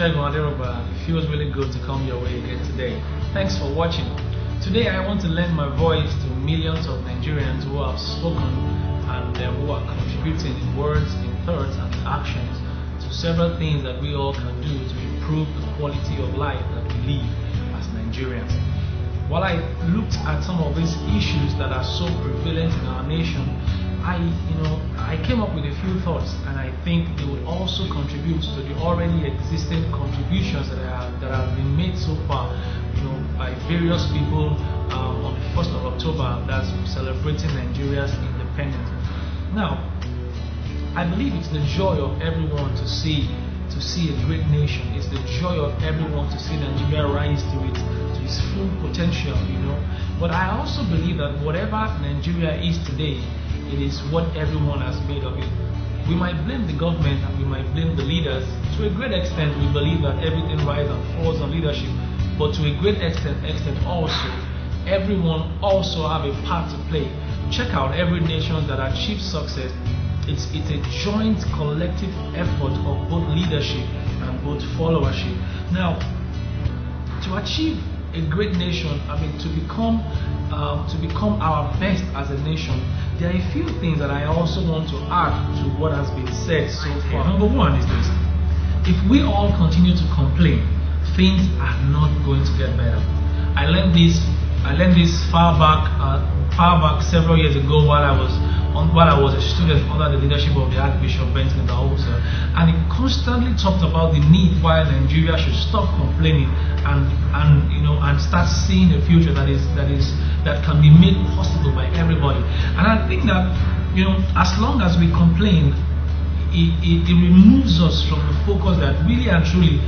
Segun Aderogba. It feels really good to come your way again today. Thanks for watching. Today I want to lend my voice to millions of Nigerians who have spoken and who are contributing in words, in thoughts and in actions to several things that we all can do to improve the quality of life that we live as Nigerians. While I looked at some of these issues that are so prevalent in our nation, I came up with a few thoughts, and I think they would also contribute to the already existing contributions that have been made so far, by various people on the 1st of October, that's celebrating Nigeria's independence. Now, I believe it's the joy of everyone to see a great nation. It's the joy of everyone to see Nigeria rise to its full potential, But I also believe that whatever Nigeria is today, it is what everyone has made of it. We might blame the government and we might blame the leaders. To a great extent, we believe that everything rises and falls on leadership. But to a great extent also, everyone also have a part to play. Check out every nation that achieves success. It's a joint collective effort of both leadership and both followership. Now, to achieve a great nation, to become our best as a nation, there are a few things that I also want to add to what has been said so far. Number one is this: if we all continue to complain, things are not going to get better. I learned this far back several years ago while I was a student under the leadership of the Archbishop Benson, and he constantly talked about the need why Nigeria should stop complaining and start seeing a future that can be made possible by everybody. And I think that as long as we complain, it removes us from the focus that really and truly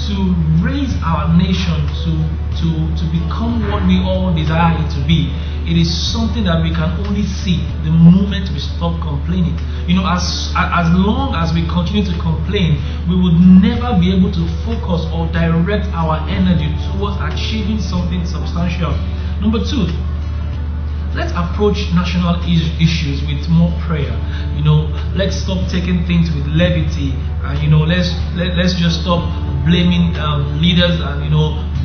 to raise our nation to become what we all desire it to be. It is something that we can only see the moment we stop complaining. As long as we continue to complain, we would never be able to focus or direct our energy towards achieving something substantial. Number two, let's approach national issues with more prayer. Let's stop taking things with levity, and let's just stop blaming leaders and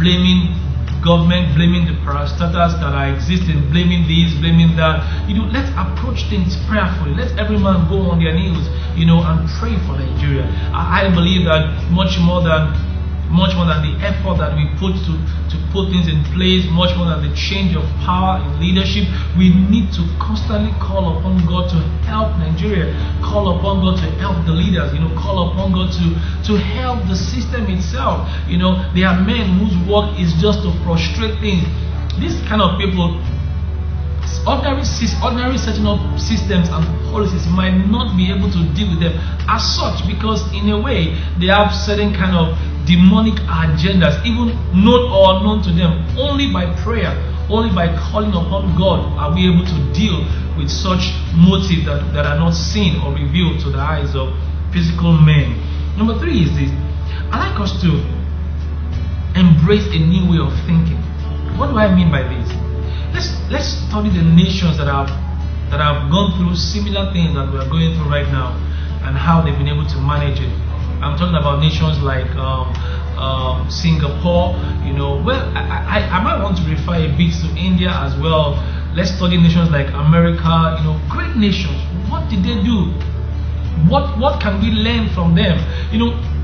blaming government, blaming the parastatals that are existing, blaming this, blaming that. Let's approach things prayerfully. Let every man go on their knees, and pray for Nigeria. I believe that much more than the effort that we put to put things in place, much more than the change of power in leadership, we need to constantly call upon God to help Nigeria, call upon God to help the leaders, call upon God to help the system itself. There are men whose work is just to frustrate things. These kind of people, ordinary setting up systems and policies might not be able to deal with them as such, because in a way they have certain kind of demonic agendas, even known or unknown to them. Only by prayer, only by calling upon God are we able to deal with such motives that are not seen or revealed to the eyes of physical men. Number three is this: I like us to embrace a new way of thinking. What do I mean by this? Let's study the nations that have gone through similar things that we are going through right now and how they've been able to manage it. I'm talking about nations like Singapore. I might want to refer a bit to India as well. Let's study nations like America. Great nations. What did they do? What can we learn from them?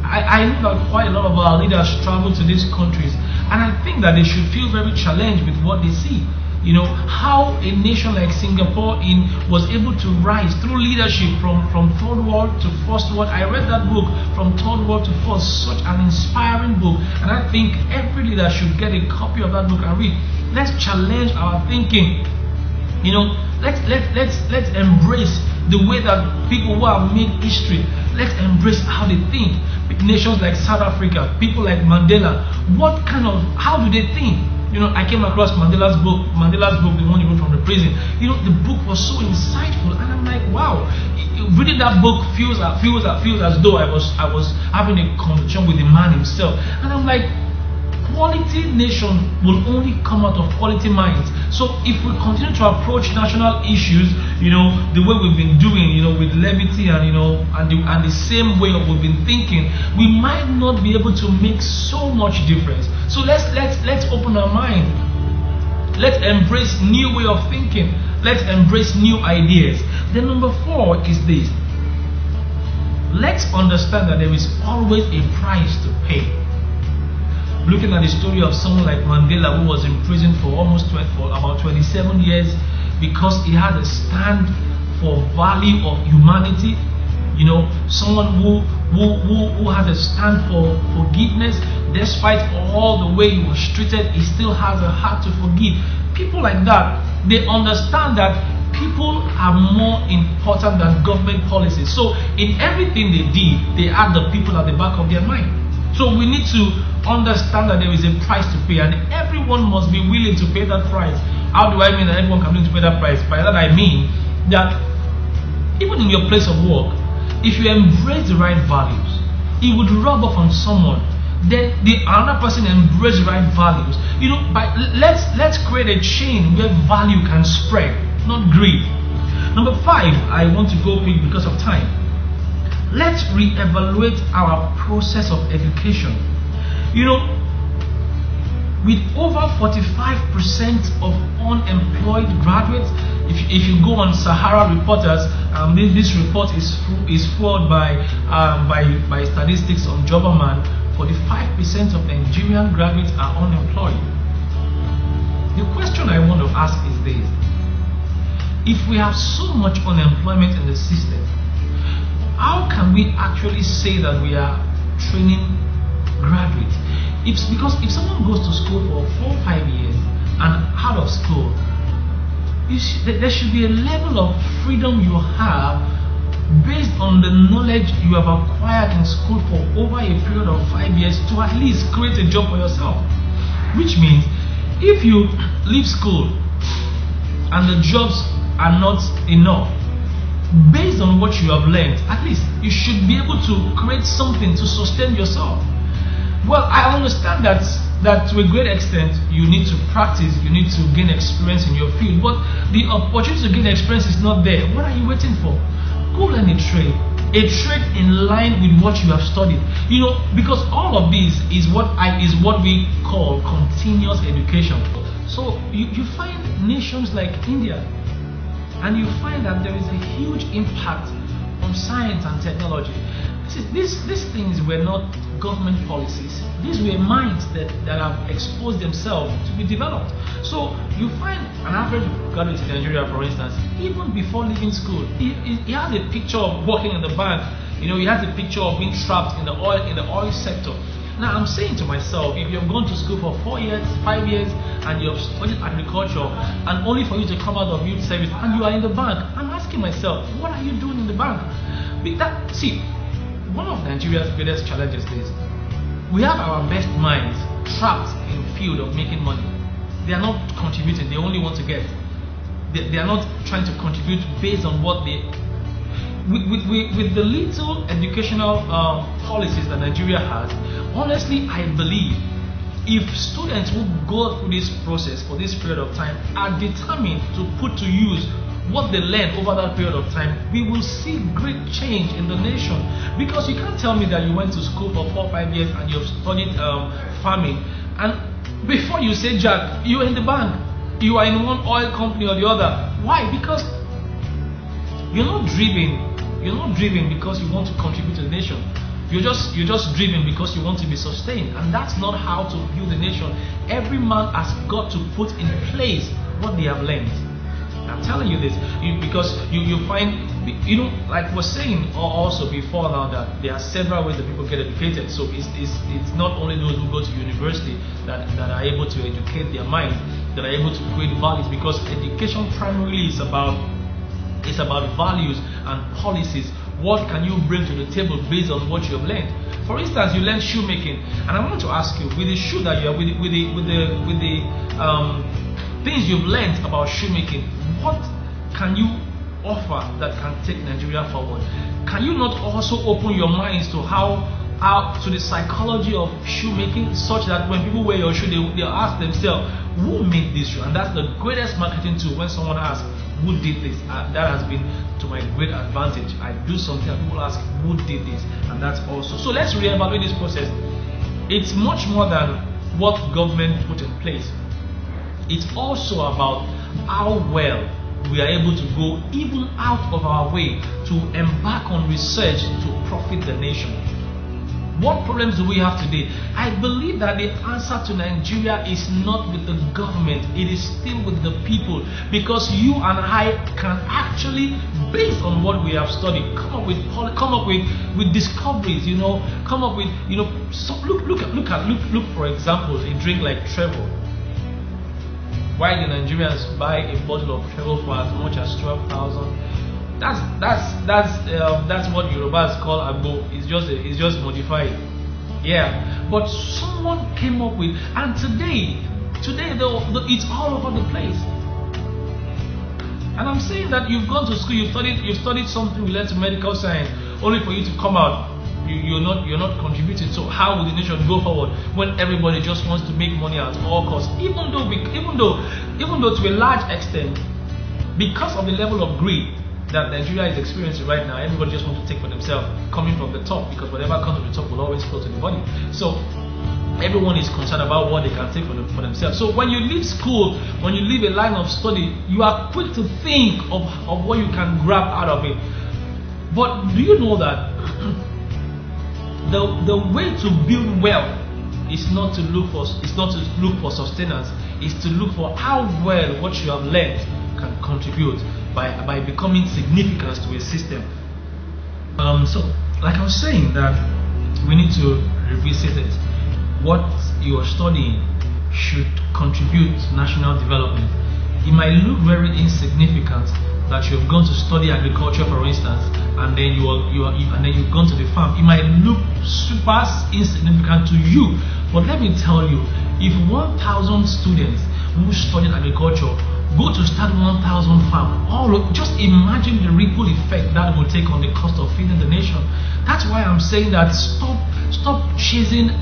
I know that quite a lot of our leaders travel to these countries, and I think that they should feel very challenged with what they see. How a nation like Singapore was able to rise through leadership from third world to first world. I read that book, From Third World to First, such an inspiring book, and I think every leader should get a copy of that book and read. Let's challenge our thinking. Let's embrace the way that people who have made history, let's embrace how they think. Nations like South Africa, people like Mandela, how do they think? I came across Mandela's book, the one he wrote from the prison. The book was so insightful, and I'm like, wow. Reading that book feels as though I was having a conversation with the man himself, and I'm like, quality nation will only come out of quality minds. So if we continue to approach national issues, the way we've been doing, with levity and and the same way of we've been thinking, we might not be able to make so much difference. So let's open our mind. Let's embrace new way of thinking. Let's embrace new ideas. Then number 4 is this. Let's understand that there is always a price to pay. Looking at the story of someone like Mandela, who was in prison for about 27 years because he had a stand for value of humanity. Someone who had a stand for forgiveness. Despite all the way he was treated, he still has a heart to forgive. People like that, they understand that people are more important than government policies. So in everything they did, they had the people at the back of their mind. So we need to understand that there is a price to pay, and everyone must be willing to pay that price. How do I mean that everyone can be willing to pay that price? By that I mean that even in your place of work, if you embrace the right values, it would rub off on someone. Then the another person embrace the right values. Let's create a chain where value can spread, not greed. Number 5, I want to go quick because of time. Let's reevaluate our process of education. With over 45% of unemployed graduates, if you go on Sahara Reporters, this report is fueled by statistics on Jobberman. 45% of Nigerian graduates are unemployed. The question I want to ask is this: if we have so much unemployment in the system, how can we actually say that we are training graduates? Because if someone goes to school for 4 or 5 years and out of school, there should be a level of freedom you have based on the knowledge you have acquired in school for over a period of 5 years to at least create a job for yourself. Which means if you leave school and the jobs are not enough, based on what you have learned, at least you should be able to create something to sustain yourself. Well, I understand that to a great extent you need to practice, you need to gain experience in your field, but the opportunity to gain experience is not there. What are you waiting for? Go learn a trade in line with what you have studied. Because all of this is what we call continuous education. So you find nations like India, and you find that there is a huge impact on science and technology. These things were not government policies. These were minds that have exposed themselves to be developed. So you find an average graduate in Nigeria, for instance, even before leaving school, he has a picture of working in the bank. He has a picture of being trapped in the oil sector. Now I'm saying to myself, if you have gone to school for 4 years, 5 years, and you have studied agriculture, and only for you to come out of youth service and you are in the bank, I'm asking myself, what are you doing in the bank? One of Nigeria's greatest challenges is we have our best minds trapped in the field of making money. They are not contributing, they only want to get. They are not trying to contribute based on what they... With the little educational policies that Nigeria has, honestly, I believe if students who go through this process for this period of time are determined to put to use what they learn over that period of time, we will see great change in the nation. Because you can't tell me that you went to school for 4 or 5 years and you've studied farming, and before you say Jack, you're in the bank, you are in one oil company or the other. Why? Because you're not driven because you want to contribute to the nation. You're just driven because you want to be sustained, and that's not how to build a nation. Every man has got to put in place what they have learned. I'm telling you this because you find, like we're saying also before now, that there are several ways that people get educated. So it's not only those who go to university that are able to educate their mind, that are able to create values, because education primarily is about values and policies. What can you bring to the table based on what you have learned? For instance, you learn shoemaking, and I want to ask you, with the shoe that you have, with the things you've learned about shoemaking, what can you offer that can take Nigeria forward? Can you not also open your minds to to the psychology of shoemaking, such that when people wear your shoe, they'll ask themselves, who made this shoe? And that's the greatest marketing tool. When someone asks, who did this? That has been to my great advantage. I do something and people ask, who did this? And that's also. So let's reevaluate this process. It's much more than what government put in place. It's also about how well we are able to go even out of our way to embark on research to profit the nation. What problems do we have today? I believe that the answer to Nigeria is not with the government, it is still with the people, because you and I can actually, based on what we have studied, come up with discoveries, come up with, so look for example, a drink like Treble. Why the Nigerians buy a bottle of Treble for as much as 12,000? That's what Yorubas call agbo. It's just modified. Yeah. But someone came up with, and today it's all over the place. And I'm saying that you've gone to school, you've studied something related to medical science, only for you to come out, you're not contributing. So how will the nation go forward when everybody just wants to make money at all costs? Even though to a large extent, because of the level of greed that Nigeria is experiencing right now, everybody just wants to take for themselves, coming from the top, because whatever comes from the top will always flow to the bottom. So everyone is concerned about what they can take for themselves. So when you leave school, when you leave a line of study, you are quick to think of what you can grab out of it. But do you know that the way to build wealth is not to look for sustenance, is to look for how well what you have learned can contribute by becoming significant to a system. So like I was saying, that we need to revisit it. What you are studying should contribute to national development. It might look very insignificant that you have gone to study agriculture, for instance, and then you've gone to the farm. It might look super insignificant to you, but let me tell you, if 1,000 students who studied agriculture go to start 1,000 farms, just imagine the ripple effect that will take on the cost of feeding the nation. That's why I'm saying that stop chasing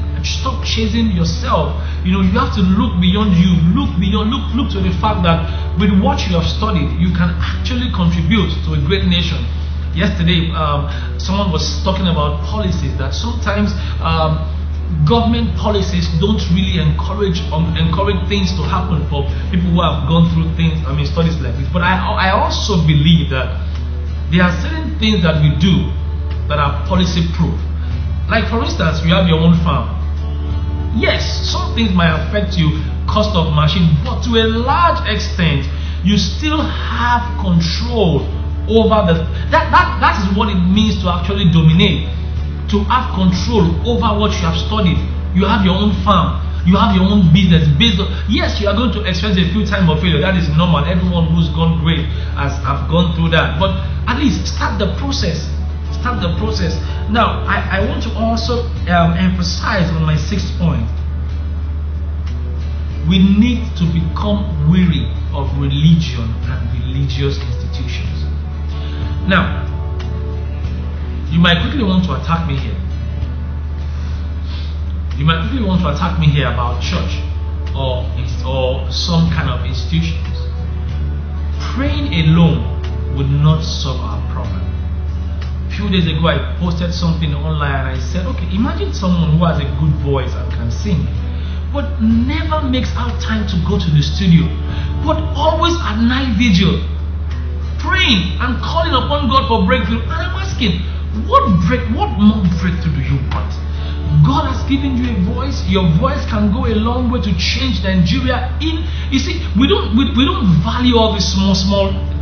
yourself. You have to look beyond you, look to the fact that with what you have studied, you can actually contribute to a great nation. Yesterday, someone was talking about policies, that sometimes government policies don't really encourage things to happen for people who have gone through studies like this. But I also believe that there are certain things that we do that are policy proof. Like for instance, you have your own farm. Yes, some things might affect you, cost of machine, but to a large extent, you still have control over that is what it means to actually dominate. To have control over what you have studied. You have your own farm, you have your own business based on, yes, you are going to experience a few times of failure. That is normal. Everyone who's gone great have gone through that. But at least start the process. Now, I want to also emphasize on my 6th point. We need to become weary of religion and religious institutions. Now, you might quickly want to attack me here. You might quickly want to attack me here about church or some kind of institutions. Praying alone would not solve our problem. A few days ago, I posted something online and I said, okay, imagine someone who has a good voice and can sing, but never makes out time to go to the studio, but always at night vigil, praying and calling upon God for breakthrough. And I'm asking, what more breakthrough do you want? God has given you a voice. Your voice can go a long way to change Nigeria. You see, we don't value all these small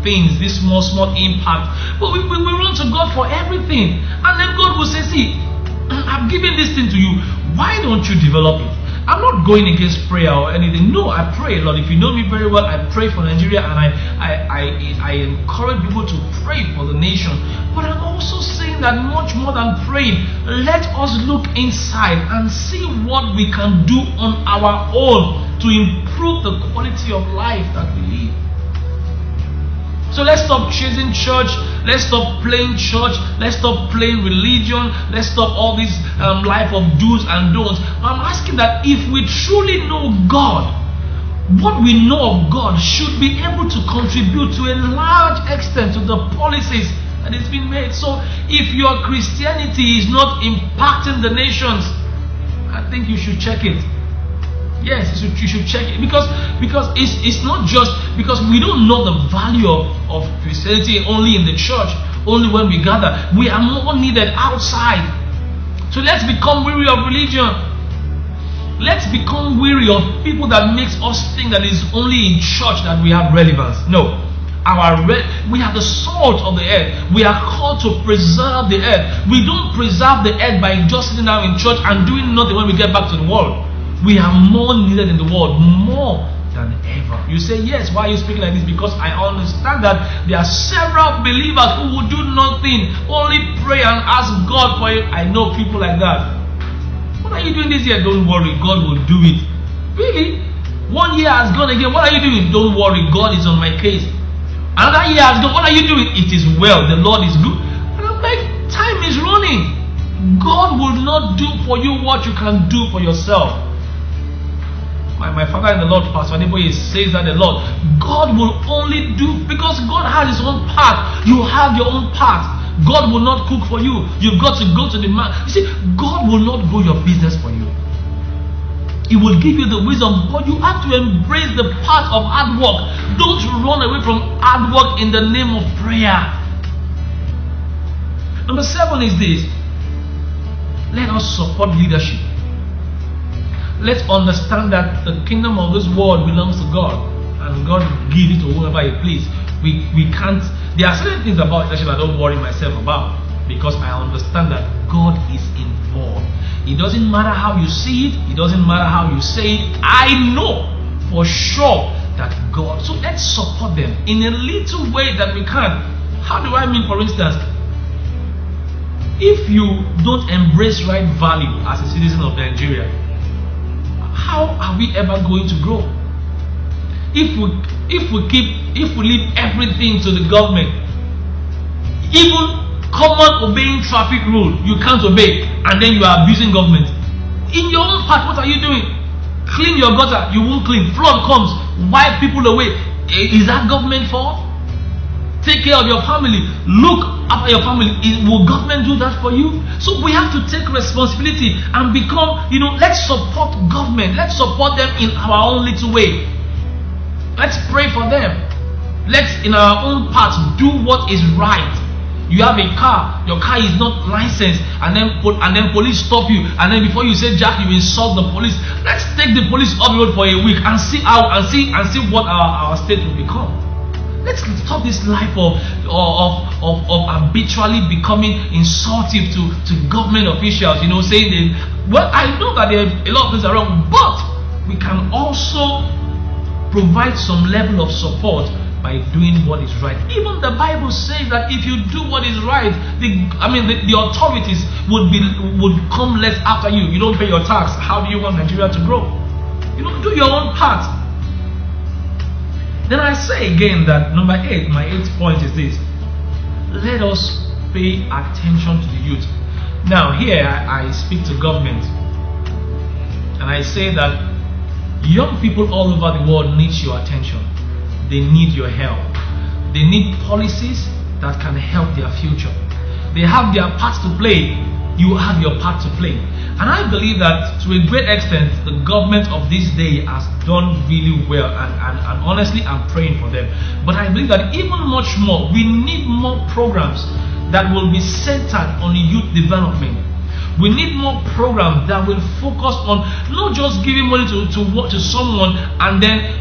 things, this small impact, but we run to God for everything, and then God will say, see, I've given this thing to you, why don't you develop it? I'm not going against prayer or anything. No, I pray a lot. If you know me very well, I pray for Nigeria, and I encourage people to pray for the nation. But I'm also saying that much more than praying, let us look inside and see what we can do on our own to improve the quality of life that we live. So let's stop chasing church. Let's stop playing church. Let's stop playing religion. Let's stop all this life of do's and don'ts. I'm asking that if we truly know God, what we know of God should be able to contribute to a large extent to the policies that is being made. So if your Christianity is not impacting the nations, I think you should check it. Yes, you should check it, because it's not just because we don't know the value of Christianity only in the church, only when we gather. We are more needed outside. So let's become weary of religion. Let's become weary of people that makes us think that it's only in church that we have relevance. No. We are the salt of the earth. We are called to preserve the earth. We don't preserve the earth by just sitting down in church and doing nothing when we get back to the world. We are more needed in the world, more than ever. You say, yes, why are you speaking like this? Because I understand that there are several believers who will do nothing, only pray and ask God for it. I know people like that. What are you doing this year? Don't worry, God will do it. Really? 1 year has gone again. What are you doing? Don't worry, God is on my case. Another year has gone. What are you doing? It is well. The Lord is good. And I'm like, time is running. God will not do for you what you can do for yourself. My father in the Lord, Pastor Adeboye, says that the Lord, God will only do, because God has his own path. You have your own path. God will not cook for you. You've got to go to the man. You see, God will not grow your business for you. He will give you the wisdom, but you have to embrace the path of hard work. Don't run away from hard work in the name of prayer. Number 7 is this: let us support leadership. Let's understand that the kingdom of this world belongs to God, and God gives it to whoever He pleases. We can't. There are certain things about leadership I don't worry myself about, because I understand that God is involved. It doesn't matter how you see it. It doesn't matter how you say it. I know for sure that God. So let's support them in a little way that we can. How do I mean? For instance, if you don't embrace right value as a citizen of Nigeria, how are we ever going to grow? If we leave everything to the government, even common obeying traffic rule you can't obey, and then you are abusing government. In your own part, what are you doing? Clean your gutter, you won't clean. Flood comes, wipe people away. Is that government fault? Take care of your family. Look after your family. Will government do that for you? So we have to take responsibility and become, let's support government. Let's support them in our own little way. Let's pray for them. Let's, in our own part, do what is right. You have a car, your car is not licensed, and then police stop you, and then before you say jack, you insult the police. Let's take the police off the road for a week and see what our state will become. Let's stop this life of habitually becoming insultive to government officials, saying that, well, I know that there are a lot of things are wrong, but we can also provide some level of support by doing what is right. Even the Bible says that if you do what is right, the authorities would come less after you. You don't pay your tax. How do you want Nigeria to grow? Do your own part. Then I say again that number 8, my 8th point is this: let us pay attention to the youth. Now here I speak to government, and I say that young people all over the world need your attention. They need your help. They need policies that can help their future. They have their part to play. You have your part to play. And I believe that to a great extent, the government of this day has done really well. And honestly, I'm praying for them. But I believe that even much more, we need more programs that will be centered on youth development. We need more programs that will focus on not just giving money to someone and then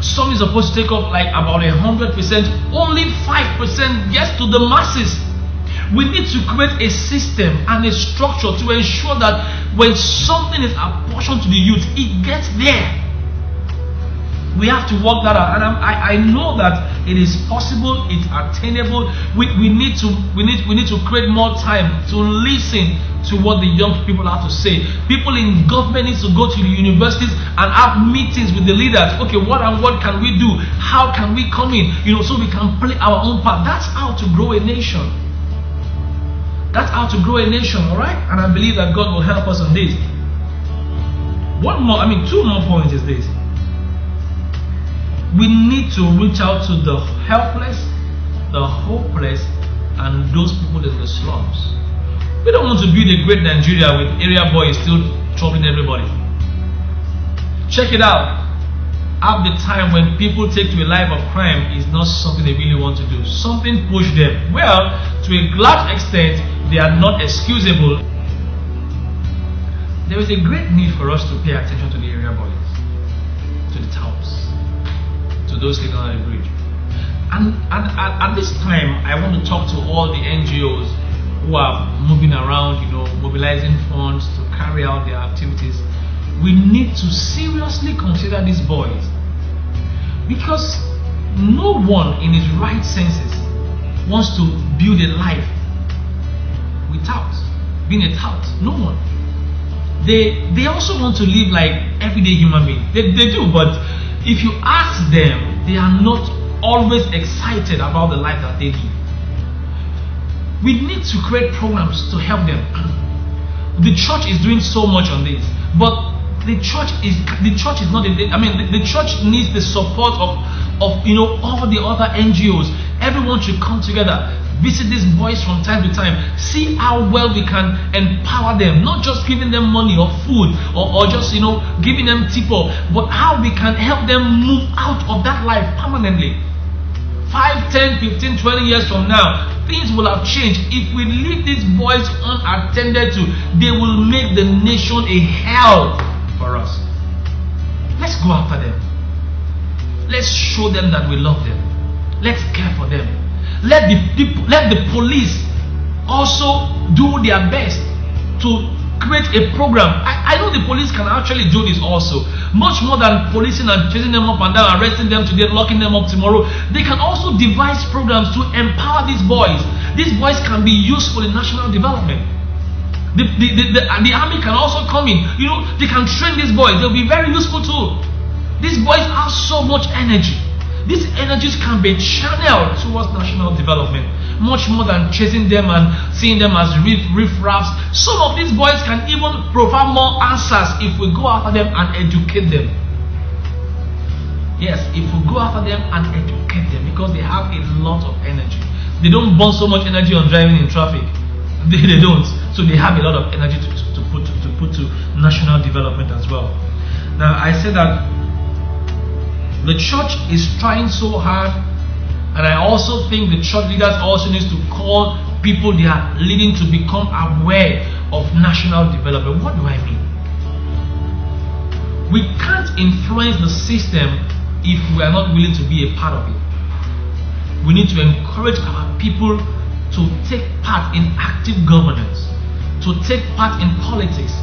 some is supposed to take up like about 100%, only 5% gets to the masses. We need to create a system and a structure to ensure that when something is apportioned to the youth, it gets there. We have to work that out, and I know that it is possible, it's attainable. We need to create more time to listen to what the young people have to say. People in government need to go to the universities and have meetings with the leaders. Okay, what can we do? How can we come in? So we can play our own part. That's how to grow a nation. That's how to grow a nation, alright? And I believe that God will help us on this. Two more points is this. We need to reach out to the helpless, the hopeless, and those people in the slums. We don't want to build a great Nigeria with area boys still troubling everybody. Check it out. At the time when people take to a life of crime is not something they really want to do. Something pushed them. Well, to a large extent, they are not excusable. There is a great need for us to pay attention to the area boys, to the touts, to those living on the bridge. And at this time, I want to talk to all the NGOs who are moving around, mobilizing funds to carry out their activities. We need to seriously consider these boys, because no one in his right senses wants to build a life without being a tout. No one. They also want to live like everyday human beings. They do, but if you ask them, they are not always excited about the life that they live. We need to create programs to help them. The church is doing so much on this, but the church is not. The church needs the support of all the other NGOs. Everyone should come together, visit these boys from time to time, see how well we can empower them, not just giving them money or food or just giving them tipo, but how we can help them move out of that life permanently. 5, 10, 15, 20 years from now, things will have changed. If we leave these boys unattended to, they will make the nation a hell for us. Let's go after them. Let's show them that we love them. Let's care for them. Let the police also do their best to create a program. I know the police can actually do this also. Much more than policing and chasing them up and down, arresting them today, locking them up tomorrow. They can also devise programs to empower these boys. These boys can be useful in national development. The army can also come in. They can train these boys. They'll be very useful too. These boys have so much energy. These energies can be channeled towards national development, much more than chasing them and seeing them as riff-raffs. Some of these boys can even provide more answers if we go after them and educate them. Yes, if we go after them and educate them, because they have a lot of energy. They don't burn so much energy on driving in traffic. They don't. So they have a lot of energy to put to national development as well. Now, I said that the church is trying so hard, and I also think the church leaders also need to call people they are leading to become aware of national development. What do I mean? We can't influence the system if we are not willing to be a part of it. We need to encourage our people to take part in active governance, to take part in politics.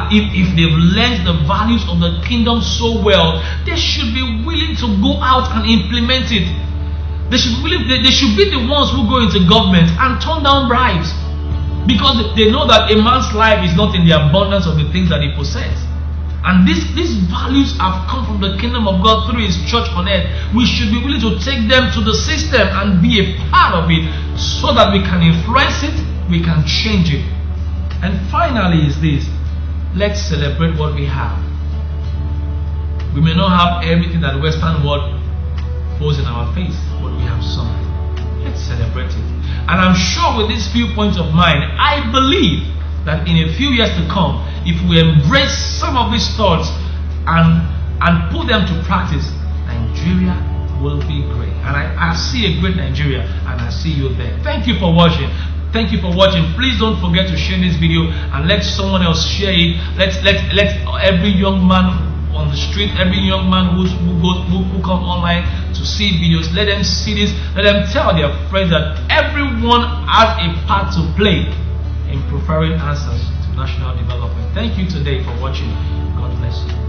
If they've learned the values of the kingdom so well, they should be willing to go out and implement it. They should be the ones who go into government and turn down bribes, because they know that a man's life is not in the abundance of the things that he possesses. And these values have come from the kingdom of God through his church on earth. We should be willing to take them to the system and be a part of it, so that we can influence it, we can change it. And finally is this: let's celebrate what we have. We may not have everything that the Western world poses in our face, but we have something. Let's celebrate it. And I'm sure with these few points of mine, I believe that in a few years to come, if we embrace some of these thoughts and put them to practice, Nigeria will be great. And I see a great Nigeria, and I see you there. Thank you for watching. Thank you for watching. Please don't forget to share this video and let someone else share it. Let every young man on the street, every young man who comes online to see videos, let them see this. Let them tell their friends that everyone has a part to play in preferring answers to national development. Thank you today for watching. God bless you.